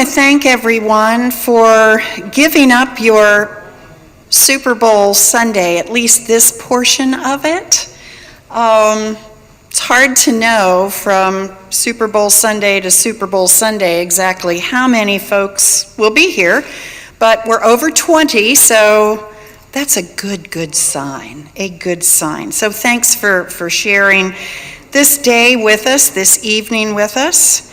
want to thank everyone for giving up your Super Bowl Sunday, at least this portion of it. It's hard to know from Super Bowl Sunday to Super Bowl Sunday exactly how many folks will be here, but we're over 20, so that's a good sign, a good sign. So thanks for sharing this day with us, this evening with us.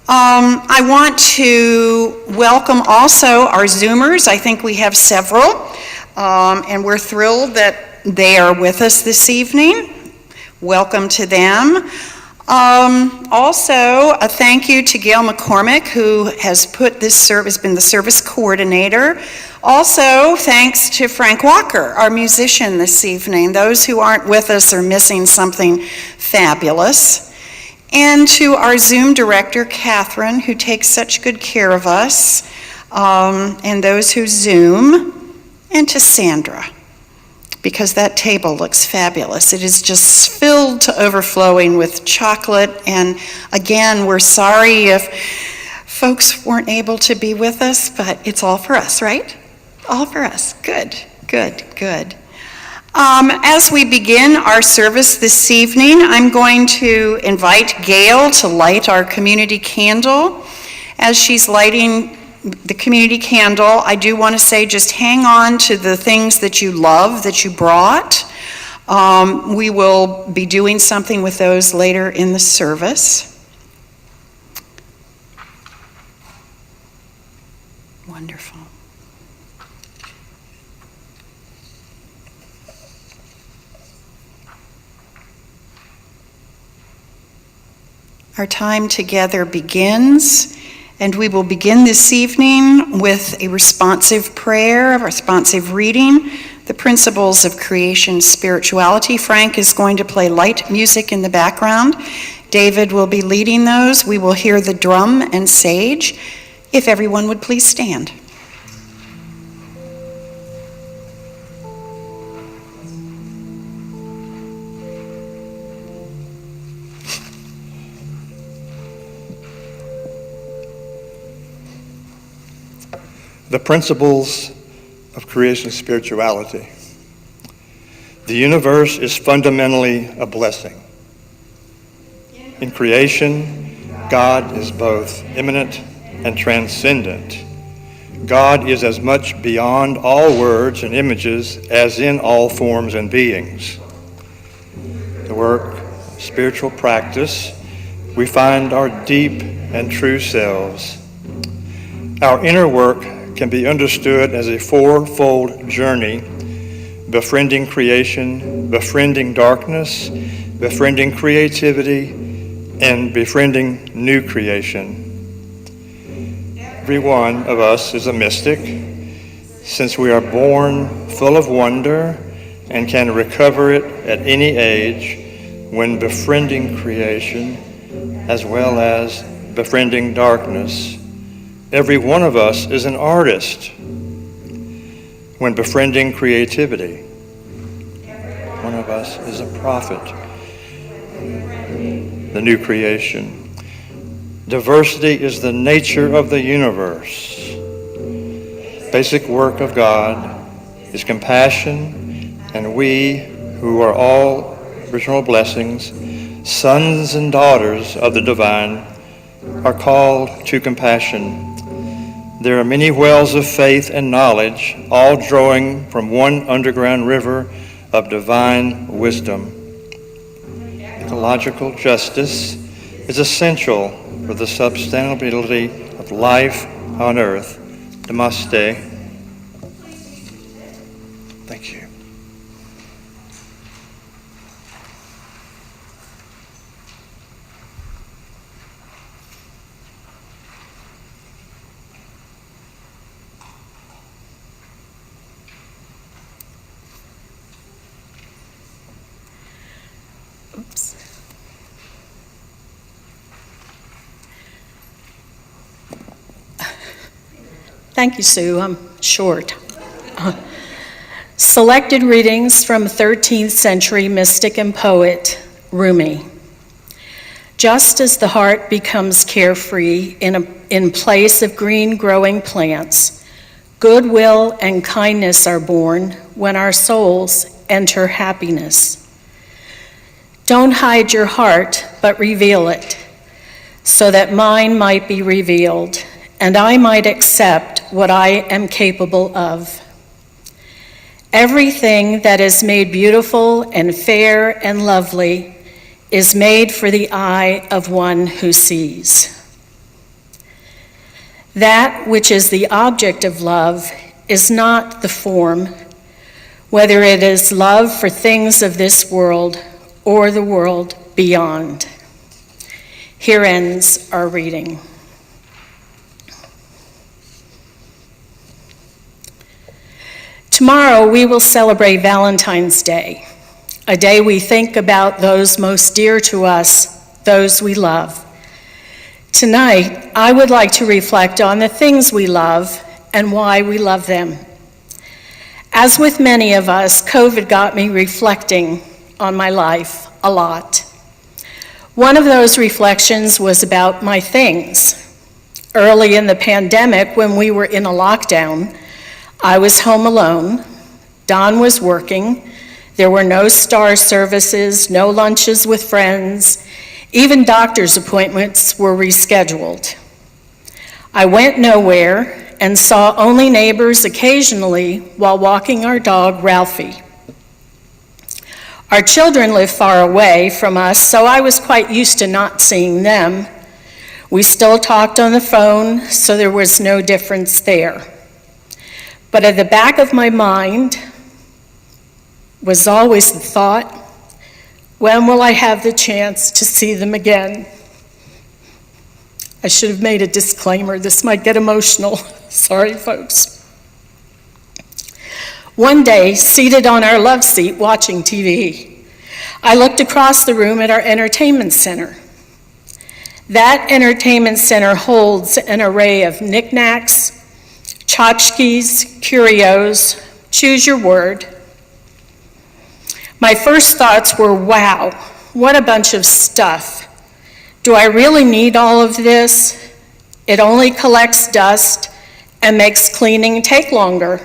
I want to welcome also our Zoomers. I think we have several, and we're thrilled that they are with us this evening. Welcome to them. Also, a thank you to Gail McCormick, who has been the service coordinator. Also, thanks to Frank Walker, our musician this evening. Those who aren't with us are missing something fabulous. And to our Zoom director, Catherine, who takes such good care of us, and those who Zoom, and to Sandra, because that table looks fabulous. It is just filled to overflowing with chocolate, and again, we're sorry if folks weren't able to be with us, but it's all for us, right? All for us. Good. As we begin our service this evening, I'm going to invite Gail to light our community candle. As she's lighting the community candle, I do want to say just hang on to the things that you love, that you brought. We will be doing something with those later in the service. Wonderful. Our time together begins. And we will begin this evening with a responsive prayer, a responsive reading, the principles of creation spirituality. Frank is going to play light music in the background. David will be leading those. We will hear the drum and sage. If everyone would please stand. The principles of creation spirituality. The universe is fundamentally a blessing. In creation, God is both immanent and transcendent. God is as much beyond all words and images as in all forms and beings. The work of spiritual practice, we find our deep and true selves. Our inner work can be understood as a fourfold journey: befriending creation, befriending darkness, befriending creativity, and befriending new creation. Every one of us is a mystic, since we are born full of wonder and can recover it at any age when befriending creation as well as befriending darkness. Every one of us is an artist when befriending creativity. One of us is a prophet, the new creation. Diversity is the nature of the universe. Basic work of God is compassion, and we, who are all original blessings, sons and daughters of the divine, are called to compassion. There are many wells of faith and knowledge, all drawing from one underground river of divine wisdom. Ecological justice is essential for the sustainability of life on earth. Namaste. Thank you. Oops. Thank you, Sue. I'm short. Selected readings from 13th century mystic and poet Rumi. Just as the heart becomes carefree in a in place of green growing plants. Goodwill and kindness are born when our souls enter happiness. Don't hide your heart, but reveal it, so that mine might be revealed, and I might accept what I am capable of. Everything that is made beautiful and fair and lovely is made for the eye of one who sees. That which is the object of love is not the form, whether it is love for things of this world or the world beyond. Here ends our reading. Tomorrow we will celebrate Valentine's Day, a day we think about those most dear to us, those we love. Tonight, I would like to reflect on the things we love and why we love them. As with many of us, COVID got me reflecting on my life a lot. One of those reflections was about my things. Early in the pandemic, when we were in a lockdown, I was home alone. Don was working. There were no star services, no lunches with friends. Even doctor's appointments were rescheduled. I went nowhere and saw only neighbors occasionally while walking our dog, Ralphie. Our children live far away from us, so I was quite used to not seeing them. We still talked on the phone, so there was no difference there. But at the back of my mind was always the thought, when will I have the chance to see them again? I should have made a disclaimer. This might get emotional. Sorry, folks. One day, seated on our love seat watching TV, I looked across the room at our entertainment center. That entertainment center holds an array of knickknacks, tchotchkes, curios, choose your word. My first thoughts were, wow, what a bunch of stuff. Do I really need all of this? It only collects dust and makes cleaning take longer.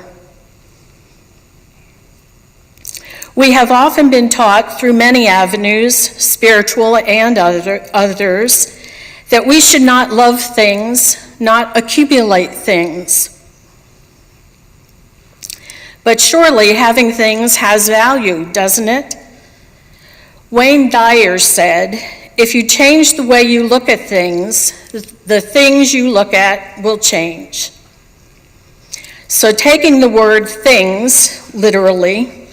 We have often been taught through many avenues, spiritual and others, that we should not love things, not accumulate things. But surely having things has value, doesn't it? Wayne Dyer said, if you change the way you look at things, the things you look at will change. So taking the word things literally,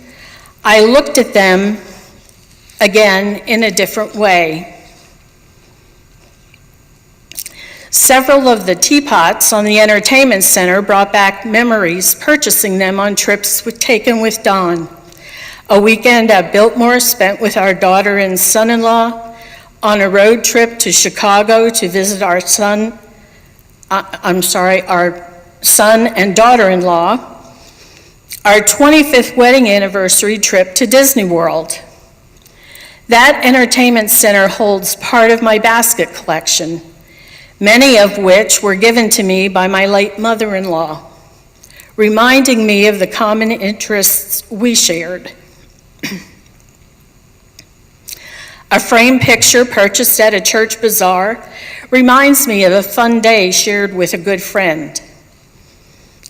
I looked at them again in a different way. Several of the teapots on the entertainment center brought back memories purchasing them on trips taken with Don. A weekend at Biltmore spent with our daughter and son-in-law, on a road trip to Chicago to visit our son and daughter-in-law, our 25th wedding anniversary trip to Disney World. That entertainment center holds part of my basket collection, many of which were given to me by my late mother-in-law, reminding me of the common interests we shared. A framed picture purchased at a church bazaar reminds me of a fun day shared with a good friend.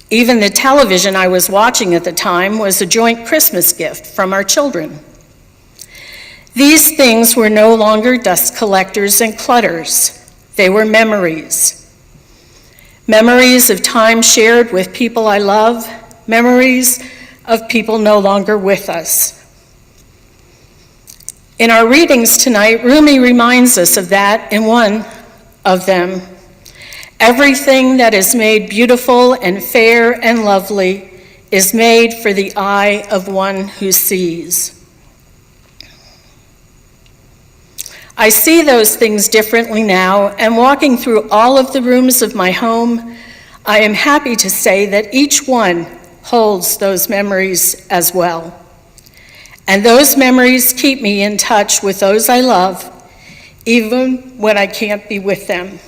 Even the television I was watching at the time was a joint Christmas gift from our children. These things were no longer dust collectors and clutters. They were memories. Memories of time shared with people I love, memories of people no longer with us. In our readings tonight, Rumi reminds us of that in one of them. Everything that is made beautiful and fair and lovely is made for the eye of one who sees. I see those things differently now, and walking through all of the rooms of my home, I am happy to say that each one holds those memories as well. And those memories keep me in touch with those I love, even when I can't be with them.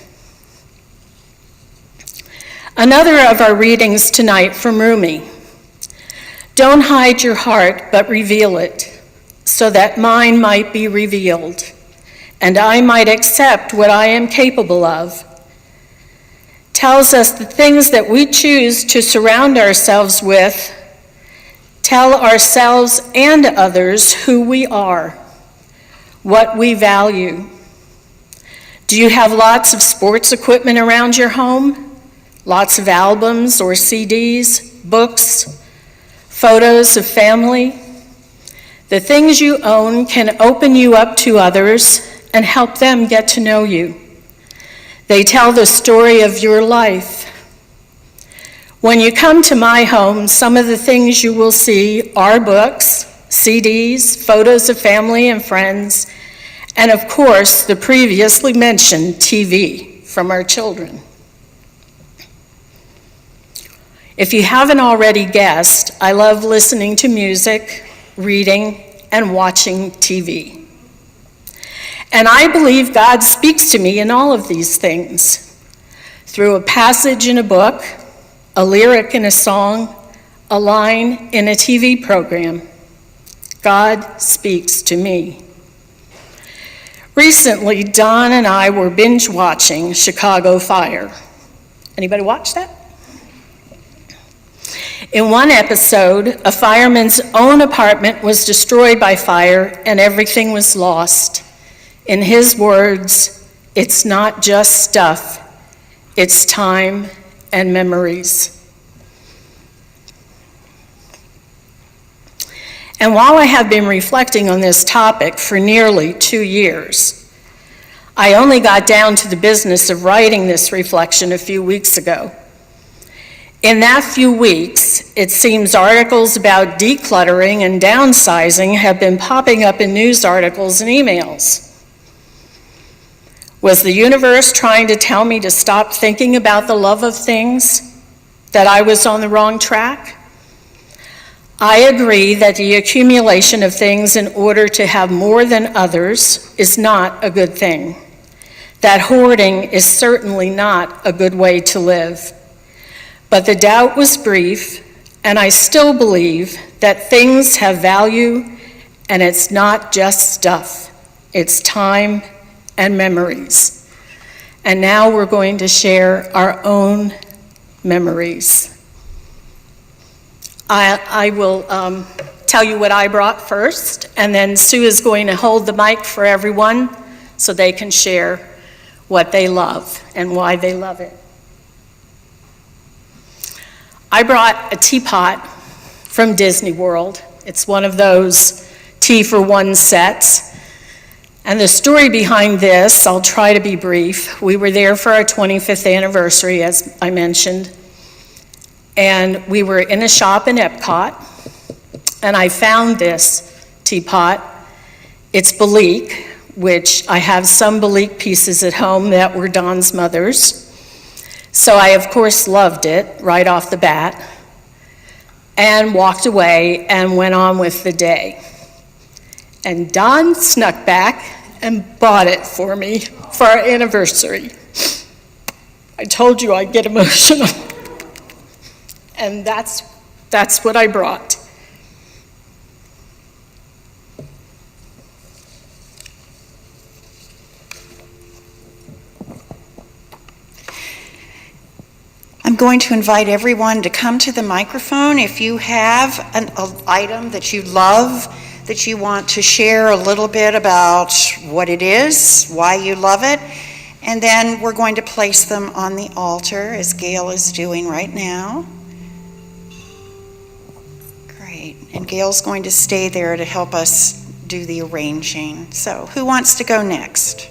Another of our readings tonight from Rumi. Don't hide your heart, but reveal it, so that mine might be revealed, and I might accept what I am capable of. Tells us the things that we choose to surround ourselves with tell ourselves and others who we are, what we value. Do you have lots of sports equipment around your home? Lots of albums or CDs, books, photos of family? The things you own can open you up to others and help them get to know you. They tell the story of your life. When you come to my home, some of the things you will see are books, CDs, photos of family and friends, and of course, the previously mentioned TV from our children. If you haven't already guessed, I love listening to music, reading, and watching TV. And I believe God speaks to me in all of these things, through a passage in a book, a lyric in a song, a line in a TV program. God speaks to me. Recently, Don and I were binge watching Chicago Fire. Anybody watch that? In one episode, a fireman's own apartment was destroyed by fire and everything was lost. In his words, it's not just stuff, it's time and memories. And while I have been reflecting on this topic for nearly 2 years, I only got down to the business of writing this reflection a few weeks ago. In that few weeks, it seems articles about decluttering and downsizing have been popping up in news articles and emails. Was the universe trying to tell me to stop thinking about the love of things, that I was on the wrong track? I agree that the accumulation of things in order to have more than others is not a good thing. That hoarding is certainly not a good way to live. But the doubt was brief, and I still believe that things have value, and it's not just stuff. It's time and memories. And now we're going to share our own memories. I will tell you what I brought first, and then Sue is going to hold the mic for everyone so they can share what they love and why they love it. I brought a teapot from Disney World. It's one of those tea for one sets. And the story behind this, I'll try to be brief. We were there for our 25th anniversary, as I mentioned. And we were in a shop in Epcot, and I found this teapot. It's Belique, which I have some Belique pieces at home that were Don's mother's. So I, of course, loved it right off the bat, and walked away and went on with the day. And Don snuck back and bought it for me for our anniversary. I told you I'd get emotional. And that's what I brought. I'm going to invite everyone to come to the microphone. If you have an item that you love, that you want to share a little bit about what it is, why you love it, and then we're going to place them on the altar, as Gail is doing right now. Great. And Gail's going to stay there to help us do the arranging. So, who wants to go next?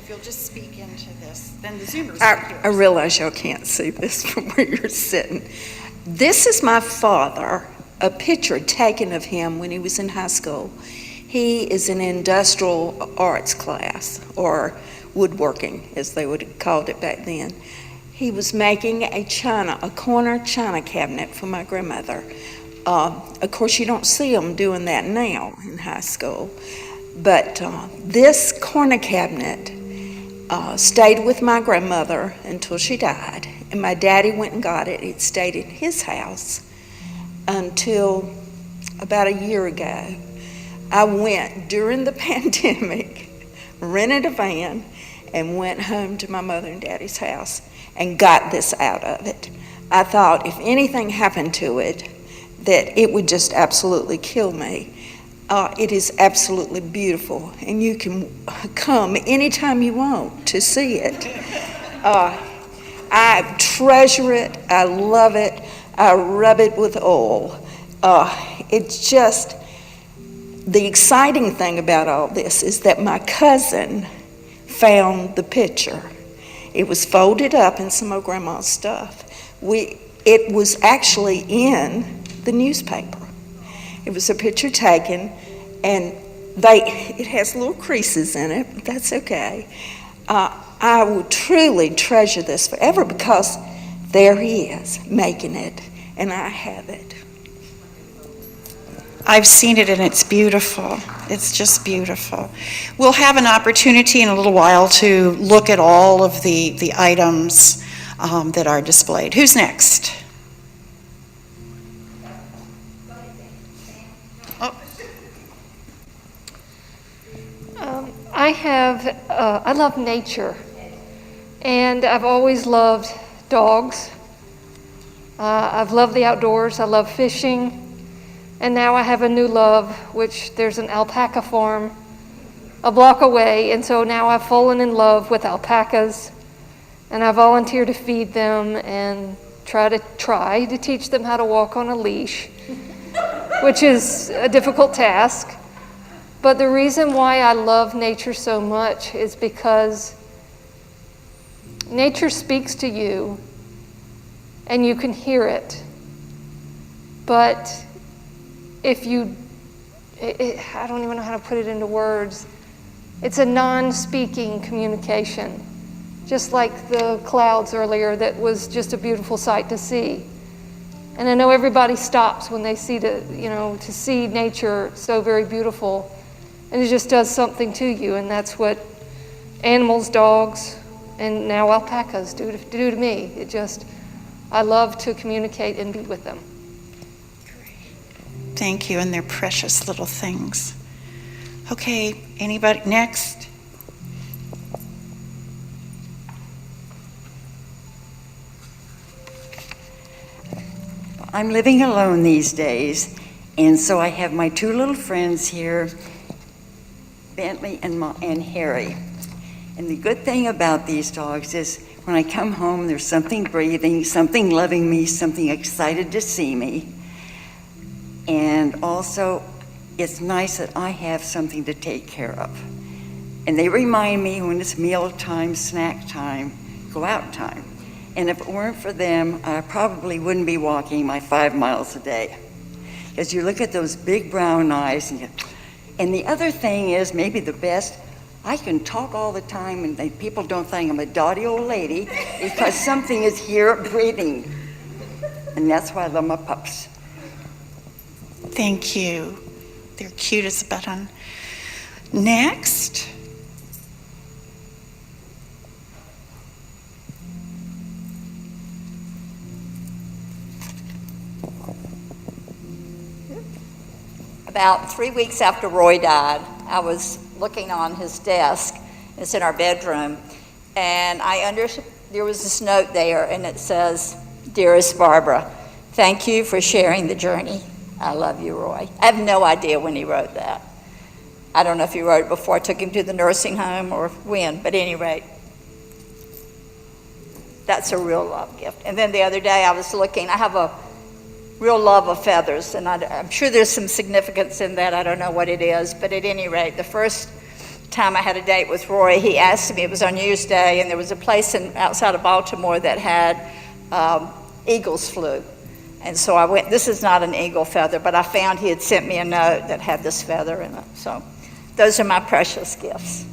You'll just speak into this, then the Zoomers will hear us. I realize y'all can't see this from where you're sitting. This is my father, a picture taken of him when he was in high school. He is in industrial arts class, or woodworking, as they would have called it back then. He was making a corner china cabinet for my grandmother. Of course, you don't see them doing that now in high school. But this corner cabinet stayed with my grandmother until she died, and my daddy went and got it. It stayed at his house until about a year ago. I went during the pandemic, rented a van, and went home to my mother and daddy's house and got this out of it. I thought if anything happened to it, that it would just absolutely kill me. It is absolutely beautiful, and you can come anytime you want to see it. I treasure it, I love it, I rub it with oil. It's just, the exciting thing about all this is that my cousin found the picture. It was folded up in some of Grandma's stuff. It was actually in the newspaper. It was a picture taken, and it has little creases in it, but that's okay. I will truly treasure this forever because there he is making it, and I have it. I've seen it and it's beautiful. It's just beautiful. We'll have an opportunity in a little while to look at all of the items that are displayed. Who's next? I love nature, and I've always loved dogs. I've loved the outdoors. I love fishing. And now I have a new love, which there's an alpaca farm a block away, and so now I've fallen in love with alpacas, and I volunteer to feed them and try to teach them how to walk on a leash, which is a difficult task. But the reason why I love nature so much is because nature speaks to you, and you can hear it. But if you, I don't even know how to put it into words. It's a non-speaking communication, just like the clouds earlier that was just a beautiful sight to see. And I know everybody stops when they see to see nature so very beautiful, and it just does something to you, and that's what animals, dogs, and now alpacas do to me. I love to communicate and be with them. Thank you, and they're precious little things. Okay, anybody next? I'm living alone these days, and so I have my two little friends here, Bentley and Harry. And the good thing about these dogs is when I come home, there's something breathing, something loving me, something excited to see me. And also, it's nice that I have something to take care of. And they remind me when it's meal time, snack time, go out time. And if it weren't for them, I probably wouldn't be walking my 5 miles a day. Because you look at those big brown eyes, and the other thing is, maybe the best, I can talk all the time and people don't think I'm a dotty old lady because something is here breathing. And that's why I love my pups. Thank you. They're cute as a button. Next. About 3 weeks after Roy died, I was looking on his desk. It's in our bedroom, and there was this note there, and it says, "Dearest Barbara, thank you for sharing the journey. I love you, Roy." I have no idea when he wrote that. I don't know if he wrote it before I took him to the nursing home or when, but at any rate, that's a real love gift. And then the other day I was looking, I have a real love of feathers, and I'm sure there's some significance in that. I don't know what it is, but at any rate, the first time I had a date with Roy, he asked me, it was on New Year's Day, and there was a place outside of Baltimore that had eagles flew. And so I went, this is not an eagle feather, but I found he had sent me a note that had this feather in it. So those are my precious gifts.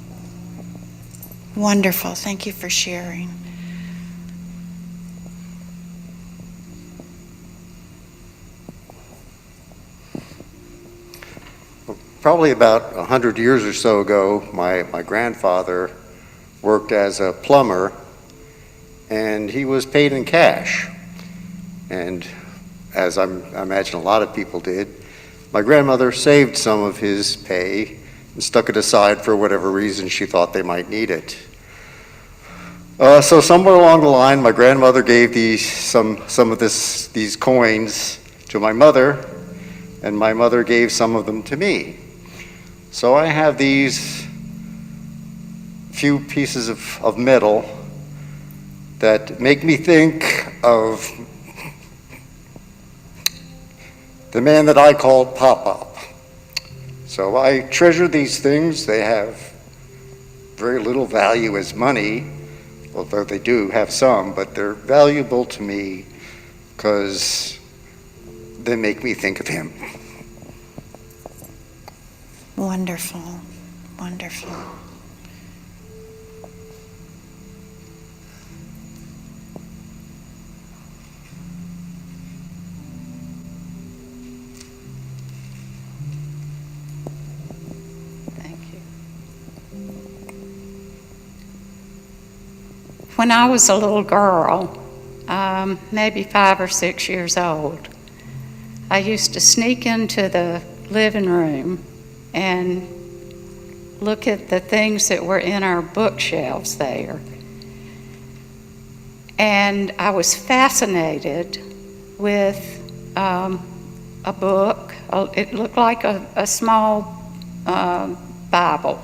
Wonderful. Thank you for sharing. probably about 100 years or so ago, my grandfather worked as a plumber, and he was paid in cash. And as I imagine a lot of people did, my grandmother saved some of his pay and stuck it aside for whatever reason she thought they might need it. So somewhere along the line, my grandmother gave some of these coins to my mother, and my mother gave some of them to me. So I have these few pieces of metal that make me think of the man that I called Pop-Pop. So I treasure these things. They have very little value as money, although they do have some, but they're valuable to me because they make me think of him. Wonderful, wonderful. Thank you. When I was a little girl, maybe 5 or 6 years old, I used to sneak into the living room and look at the things that were in our bookshelves there. And I was fascinated with a book. It looked like a small Bible.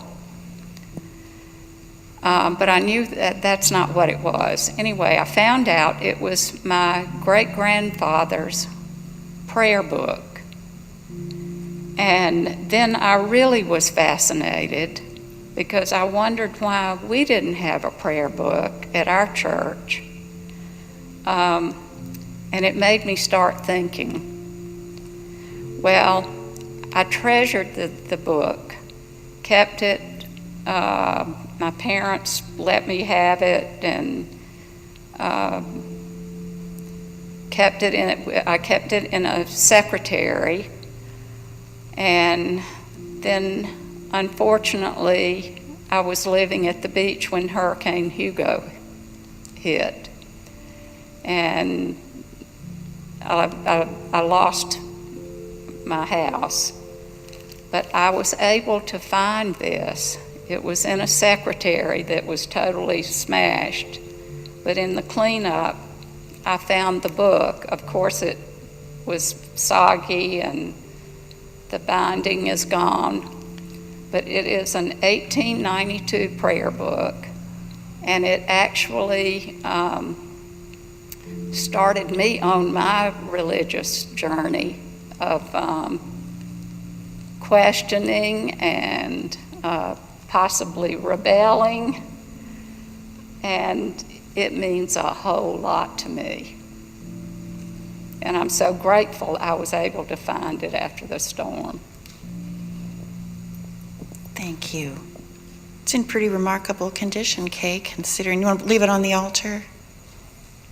But I knew that that's not what it was. Anyway, I found out it was my great-grandfather's prayer book. And then I really was fascinated because I wondered why we didn't have a prayer book at our church. And it made me start thinking. Well, I treasured the book, kept it. My parents let me have it, and kept it in it. I kept it in a secretary, and then, unfortunately, I was living at the beach when Hurricane Hugo hit, and I lost my house. But I was able to find this. It was in a secretary that was totally smashed. But in the cleanup, I found the book. Of course, it was soggy and the binding is gone. But it is an 1892 prayer book. And it actually started me on my religious journey of questioning and possibly rebelling, and it means a whole lot to me. And I'm so grateful I was able to find it after the storm. Thank you. It's in pretty remarkable condition, Kay, considering. You want to leave it on the altar?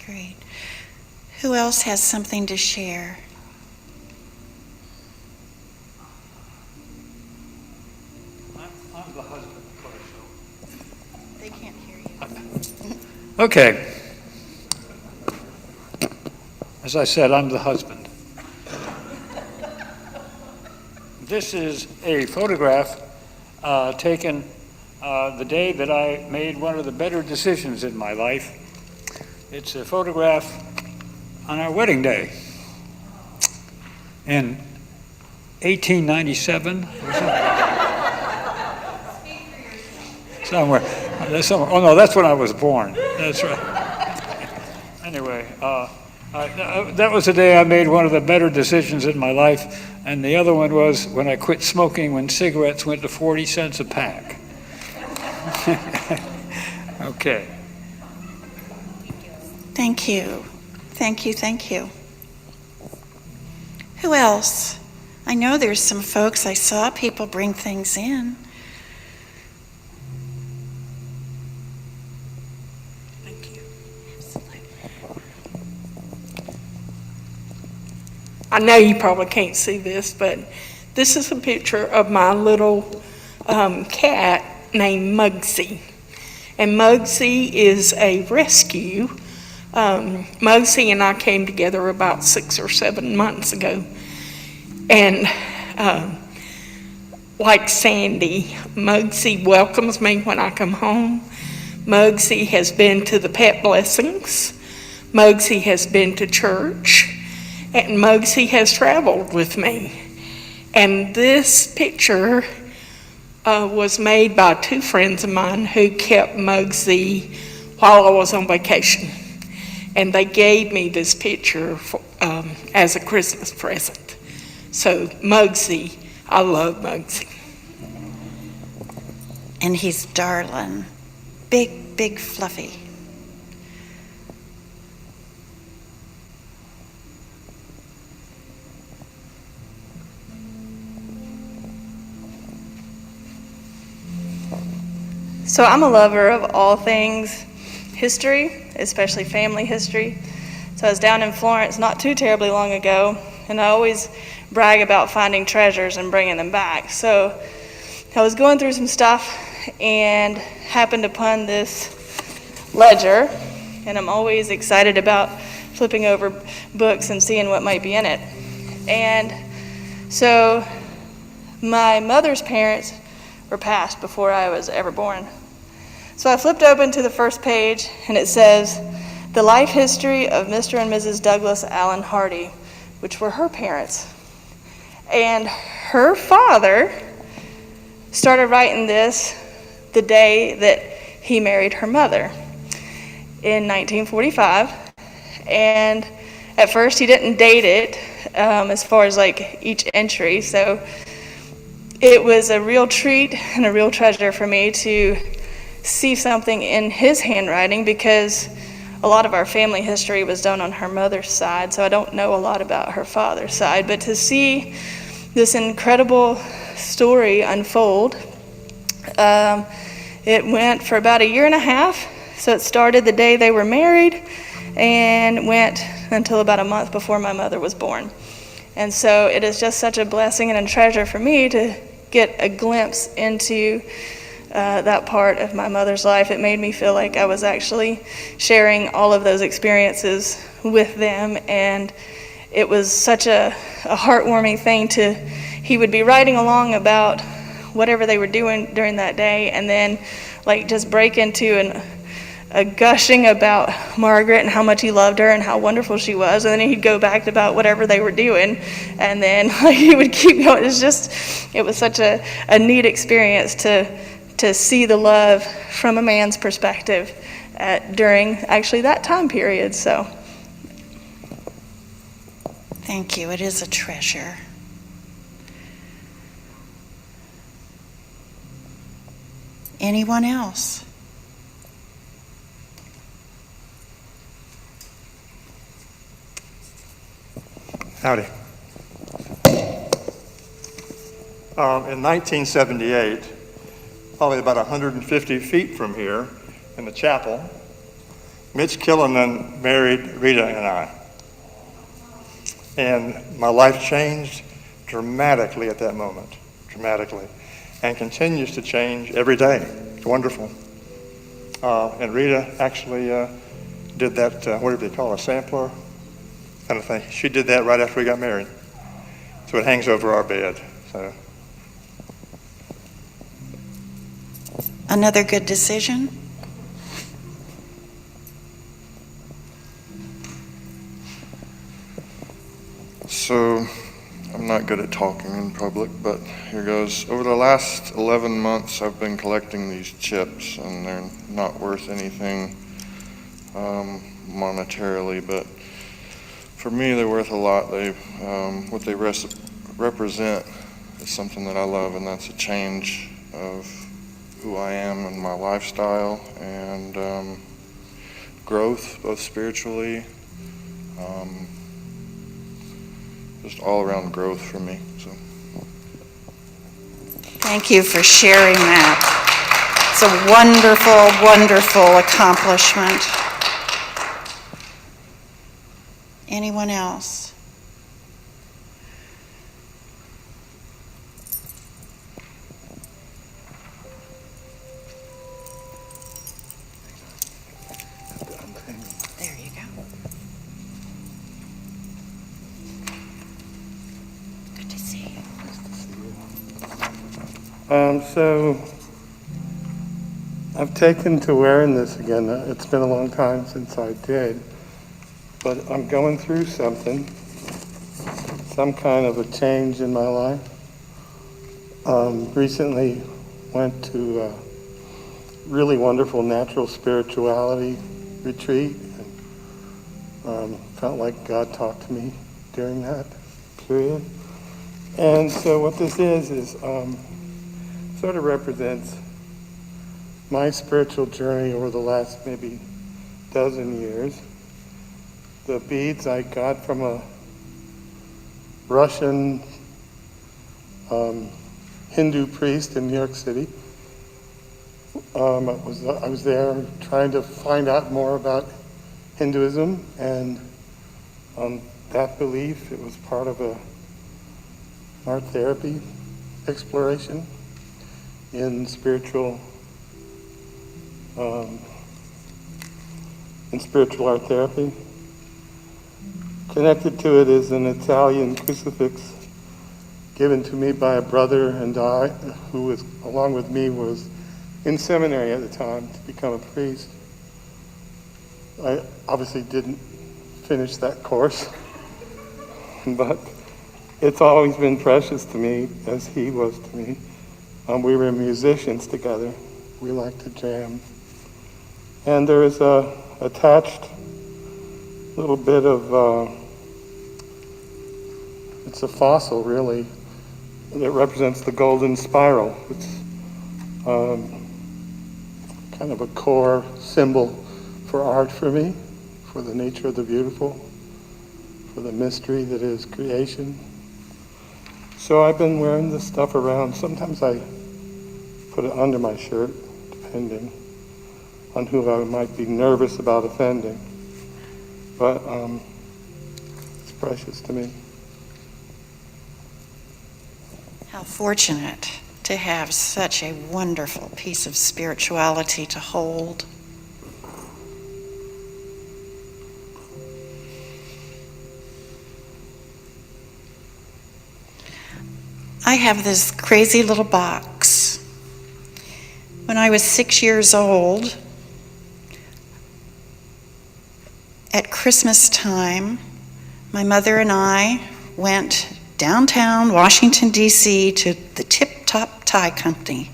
Great. Who else has something to share? I'm the husband, of course. They can't hear you. Okay. As I said, I'm the husband. This is a photograph taken the day that I made one of the better decisions in my life. It's a photograph on our wedding day in 1897 or somewhere. Oh no, that's when I was born. That's right. Anyway, that was the day I made one of the better decisions in my life, and the other one was when I quit smoking when cigarettes went to 40 cents a pack. Okay. Thank you. Thank you, thank you. Who else? I know there's some folks, I saw people bring things in. Thank you. I know you probably can't see this, but This is a picture of my little cat named Muggsy. And Muggsy is a rescue. Muggsy and I came together about 6 or 7 months ago. And like Sandy, Muggsy welcomes me when I come home. Muggsy has been to the Pet Blessings. Muggsy has been to church. And Muggsy has traveled with me. And this picture was made by 2 friends of mine who kept Muggsy while I was on vacation. And they gave me this picture as a Christmas present. So Muggsy, I love Muggsy. And he's darling. Big, big, fluffy. So I'm a lover of all things history, especially family history. So I was down in Florence not too terribly long ago, and I always brag about finding treasures and bringing them back. So I was going through some stuff and happened upon this ledger, and I'm always excited about flipping over books and seeing what might be in it. And so my mother's parents were passed before I was ever born. So I flipped open to the first page, and it says, "The life history of Mr. and Mrs. Douglas Allen Hardy," which were her parents. And her father started writing this the day that he married her mother in 1945. And at first he didn't date it as far as like each entry. So it was a real treat and a real treasure for me to see something in his handwriting, because a lot of our family history was done on her mother's side, so I don't know a lot about her father's side. But to see this incredible story unfold, it went for about 1.5 years. So it started the day they were married and went until about a month before my mother was born. And so it is just such a blessing and a treasure for me to get a glimpse into that part of my mother's life. It made me feel like I was actually sharing all of those experiences with them, and it was such a heartwarming thing he would be writing along about whatever they were doing during that day, and then like just break into a gushing about Margaret and how much he loved her and how wonderful she was, and then he'd go back about whatever they were doing, and then like he would keep going. It was such a neat experience to see the love from a man's perspective during actually that time period. So Thank you. It is a treasure. Anyone else? Howdy. In 1978, probably about 150 feet from here in the chapel, Mitch Killinan married Rita and I. And my life changed dramatically at that moment, dramatically, and continues to change every day. It's wonderful. And Rita actually did that, what did they call it, a sampler kind of thing. She did that right after we got married. So it hangs over our bed. So. Another good decision? So, I'm not good at talking in public, but here goes. Over the last 11 months, I've been collecting these chips, and they're not worth anything monetarily, but for me, they're worth a lot. What they represent is something that I love, and that's a change of who I am and my lifestyle, and growth, both spiritually, just all around growth for me. So. Thank you for sharing that. It's a wonderful, wonderful accomplishment. Anyone else? So I've taken to wearing this again. It's been a long time since I did, but I'm going through something, some kind of a change in my life. Recently went to a really wonderful natural spirituality retreat, and felt like God talked to me during that period. And so what this is sort of represents my spiritual journey over the last maybe dozen years. The beads I got from a Russian Hindu priest in New York City. I was there trying to find out more about Hinduism, and that belief, it was part of a art therapy exploration in spiritual art therapy. Connected to it is an Italian crucifix given to me by a brother and I, who was, along with me, was in seminary at the time to become a priest. I obviously didn't finish that course, but it's always been precious to me, as he was to me. We were musicians together. We liked to jam. And there is a attached little bit of, it's a fossil really, that represents the golden spiral. It's kind of a core symbol for art for me, for the nature of the beautiful, for the mystery that is creation. So I've been wearing this stuff around. Sometimes I put it under my shirt, depending on who I might be nervous about offending. But it's precious to me. How fortunate to have such a wonderful piece of spirituality to hold. I have this crazy little box. When I was 6 years old, at Christmas time, my mother and I went downtown Washington, D.C. to the Tip Top Tie Company,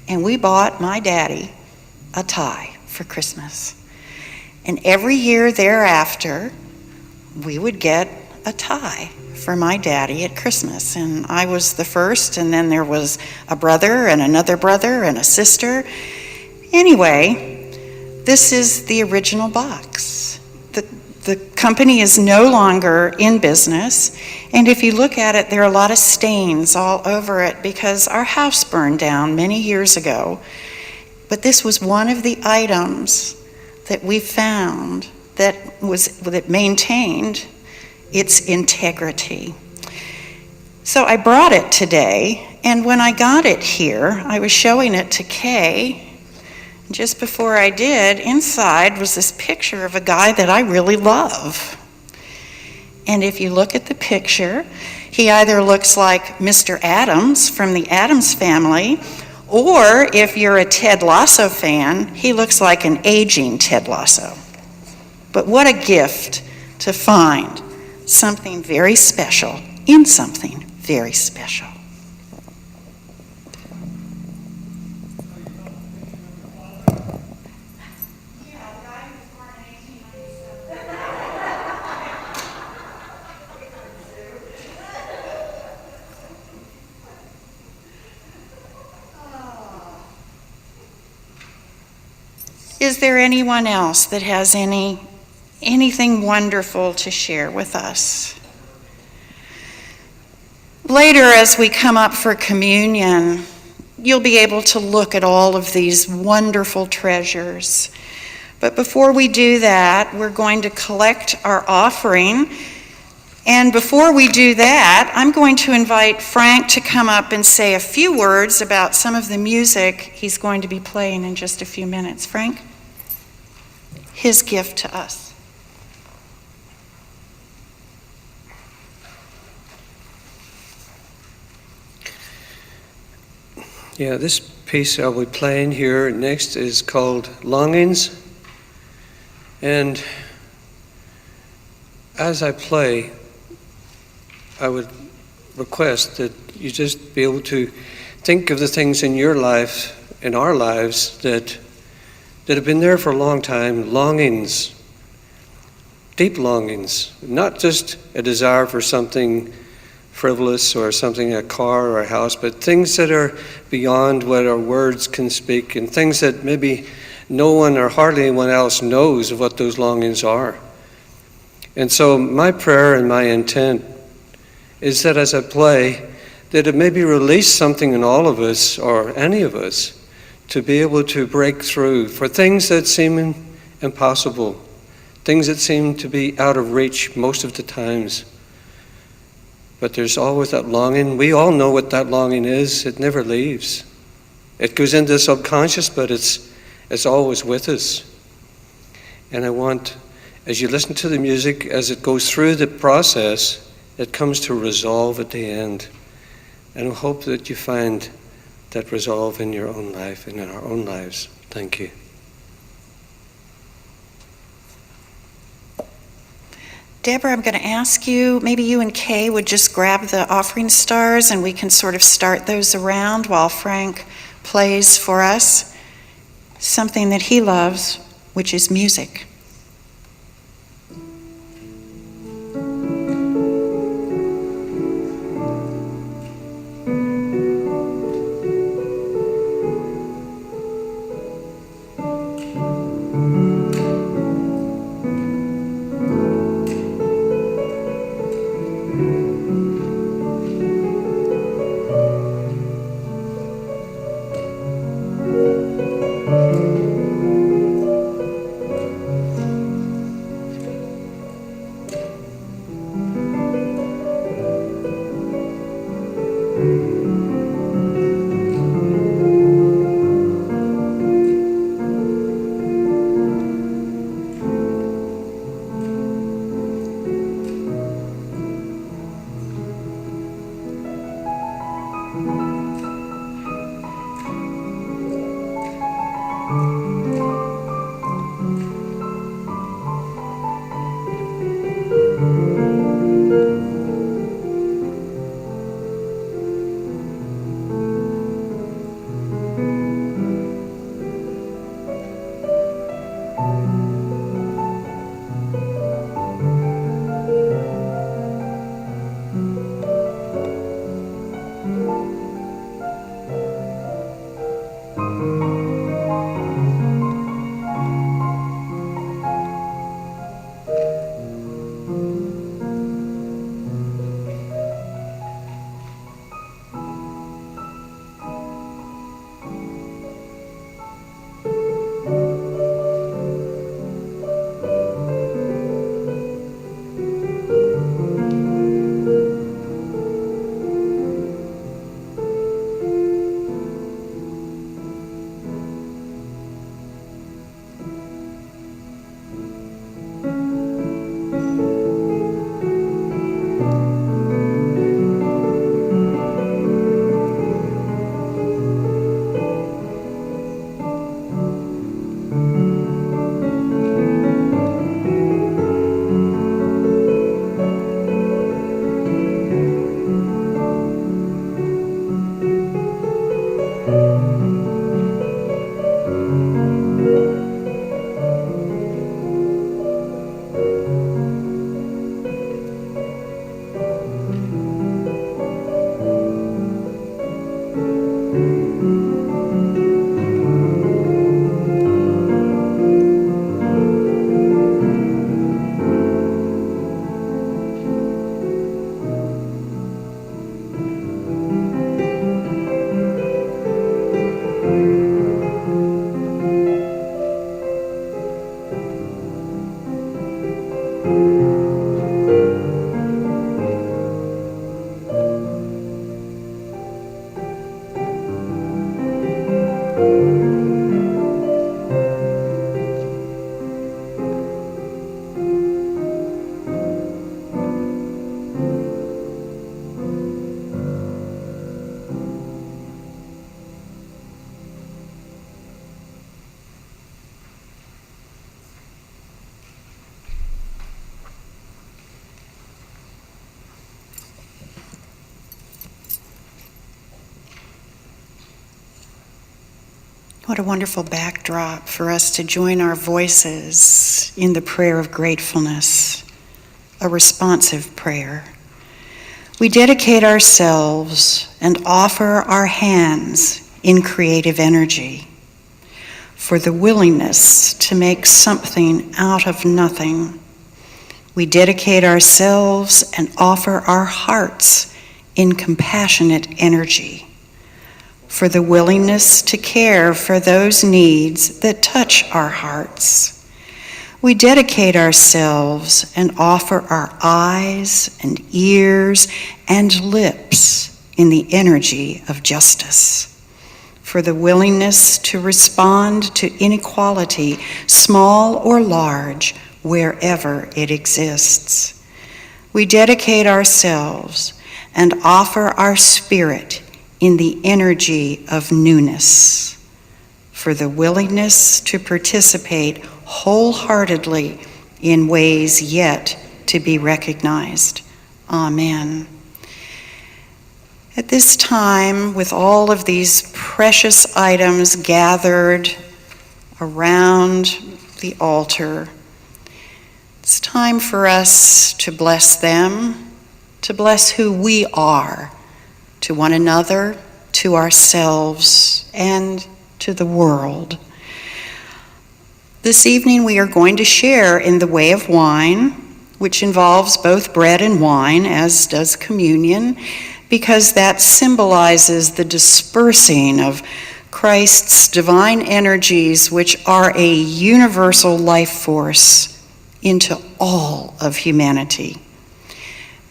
and we bought my daddy a tie for Christmas. And every year thereafter, we would get a tie for my daddy at Christmas. And I was the first, and then there was a brother and another brother and a sister. Anyway, this is the original box. The company is no longer in business, and if you look at it, there are a lot of stains all over it because our house burned down many years ago. But this was one of the items that we found that maintained its integrity. So I brought it today, and when I got it here, I was showing it to Kay. Just before I did, inside was this picture of a guy that I really love. And if you look at the picture, he either looks like Mr. Addams from the Addams Family, or if you're a Ted Lasso fan, he looks like an aging Ted Lasso. But what a gift to find something very special in something very special. Is there anyone else that has anything wonderful to share with us? Later, as we come up for communion, you'll be able to look at all of these wonderful treasures. But before we do that, we're going to collect our offering. And before we do that, I'm going to invite Frank to come up and say a few words about some of the music he's going to be playing in just a few minutes. Frank? His gift to us. Yeah, this piece I'll be playing here next is called Longings. And as I play, I would request that you just be able to think of the things in your life, in our lives, that have been there for a long time, longings, deep longings, not just a desire for something frivolous or something, a car or a house, but things that are beyond what our words can speak, and things that maybe no one or hardly anyone else knows of what those longings are. And so my prayer and my intent is that as I play, that it maybe release something in all of us, or any of us, to be able to break through for things that seem impossible, things that seem to be out of reach most of the times. But there's always that longing. We all know what that longing is. It never leaves. It goes into the subconscious, but it's always with us. And I want, as you listen to the music, as it goes through the process, it comes to resolve at the end. And I hope that you find that resolve in your own life and in our own lives. Thank you. Deborah, I'm going to ask you, maybe you and Kay would just grab the offering stars and we can sort of start those around while Frank plays for us something that he loves, which is music. What a wonderful backdrop for us to join our voices in the prayer of gratefulness, a responsive prayer. We dedicate ourselves and offer our hands in creative energy for the willingness to make something out of nothing. We dedicate ourselves and offer our hearts in compassionate energy for the willingness to care for those needs that touch our hearts. We dedicate ourselves and offer our eyes and ears and lips in the energy of justice, for the willingness to respond to inequality, small or large, wherever it exists. We dedicate ourselves and offer our spirit in the energy of newness, for the willingness to participate wholeheartedly in ways yet to be recognized. Amen. At this time, with all of these precious items gathered around the altar, it's time for us to bless them, to bless who we are, to one another, to ourselves, and to the world. This evening we are going to share in the way of wine, which involves both bread and wine, as does communion, because that symbolizes the dispersing of Christ's divine energies, which are a universal life force, into all of humanity.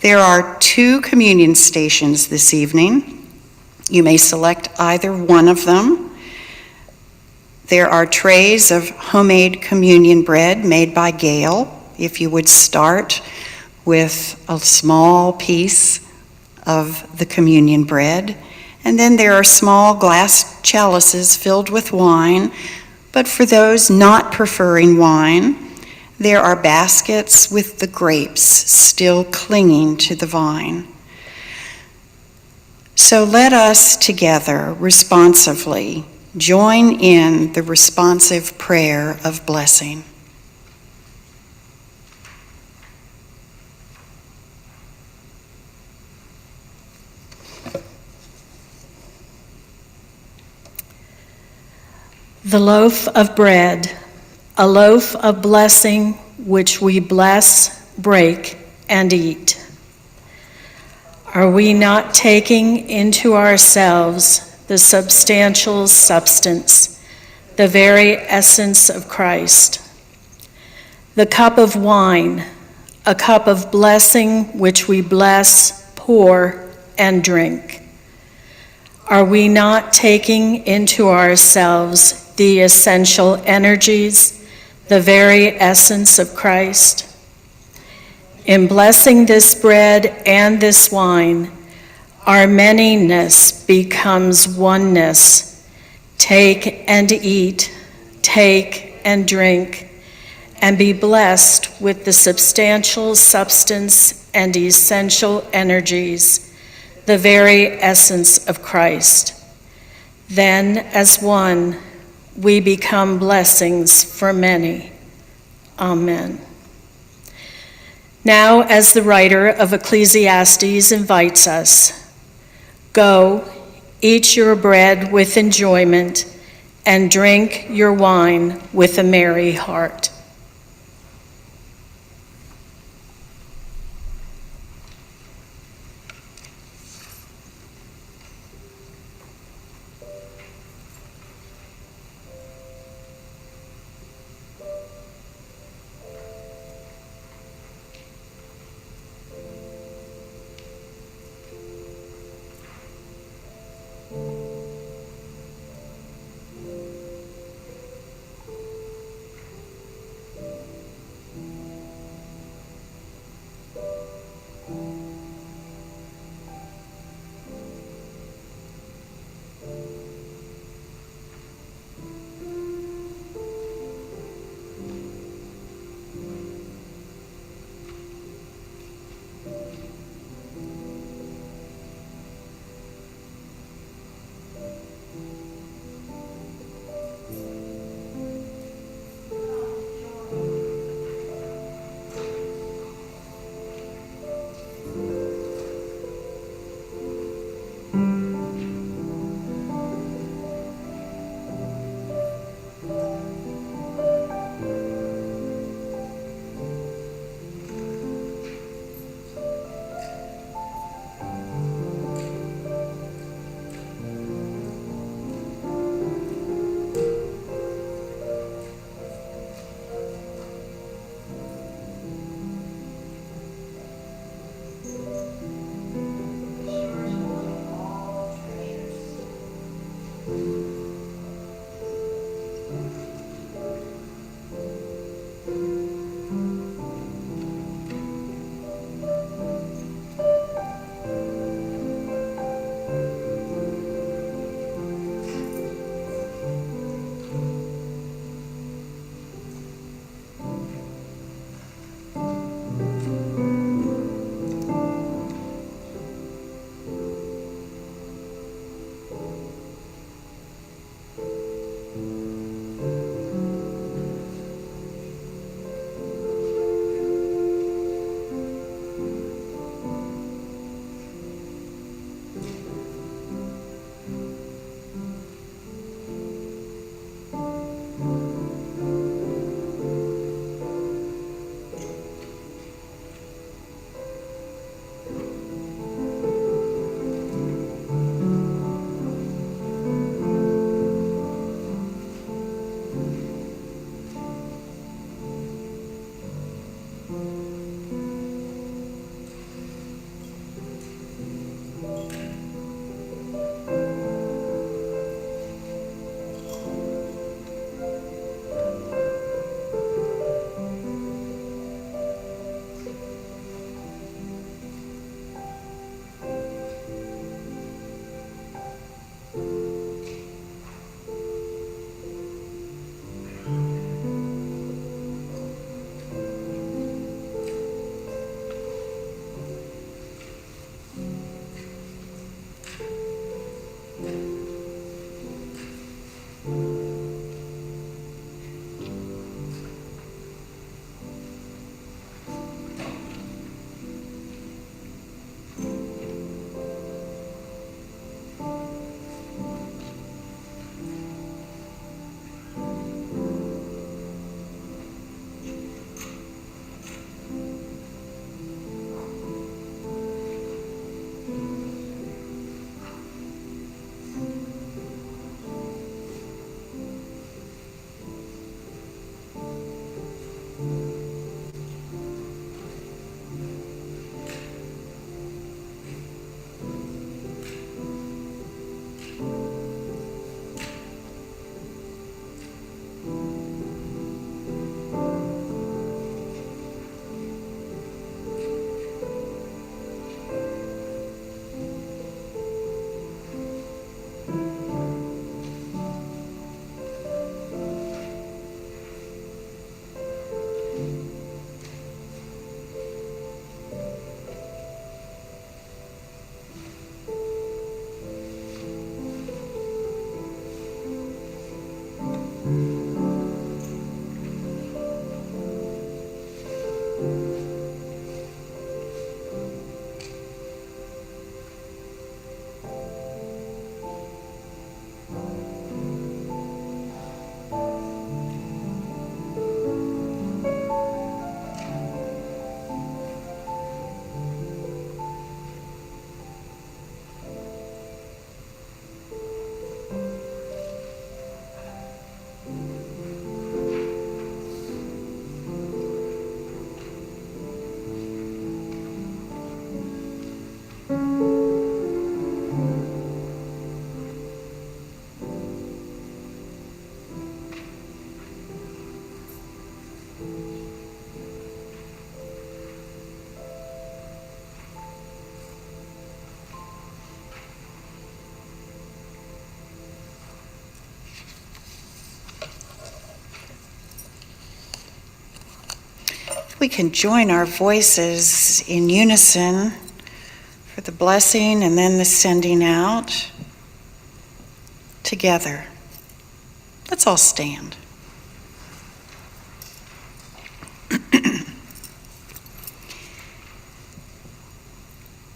There are 2 communion stations this evening. You may select either one of them. There are trays of homemade communion bread made by Gail. If you would start with a small piece of the communion bread. And then there are small glass chalices filled with wine. But for those not preferring wine, there are baskets with the grapes still clinging to the vine. So let us together responsively join in the responsive prayer of blessing. The loaf of bread, a loaf of blessing which we bless, break, and eat. Are we not taking into ourselves the substantial substance, the very essence of Christ? The cup of wine, a cup of blessing which we bless, pour, and drink. Are we not taking into ourselves the essential energies, the very essence of Christ? In blessing this bread and this wine, our manyness becomes oneness. Take and eat, take and drink, and be blessed with the substantial substance and essential energies, the very essence of Christ. Then, as one, we become blessings for many. Amen. Now, as the writer of Ecclesiastes invites us, go, eat your bread with enjoyment, and drink your wine with a merry heart. We can join our voices in unison for the blessing and then the sending out together. Let's all stand.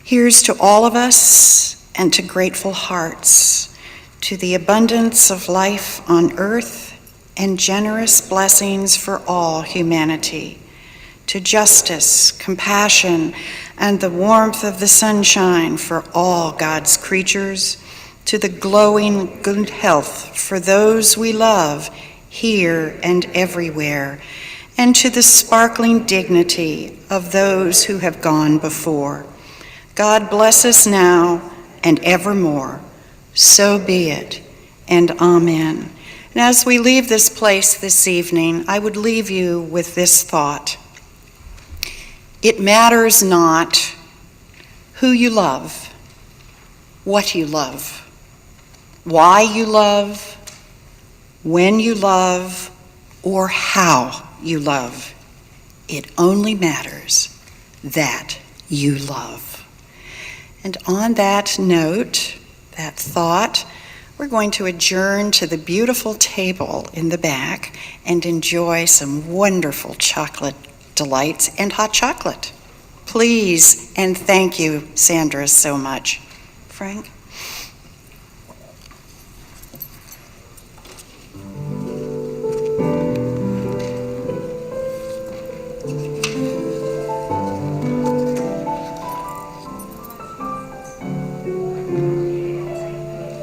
Here's to all of us and to grateful hearts, to the abundance of life on earth and generous blessings for all humanity, to justice, compassion, and the warmth of the sunshine for all God's creatures, to the glowing good health for those we love here and everywhere, and to the sparkling dignity of those who have gone before. God bless us now and evermore. So be it, and amen. And as we leave this place this evening, I would leave you with this thought. It matters not who you love, what you love, why you love, when you love, or how you love. It only matters that you love. And on that note, that thought, we're going to adjourn to the beautiful table in the back and enjoy some wonderful chocolate delights and hot chocolate. Please and thank you, Sandra, so much. Frank?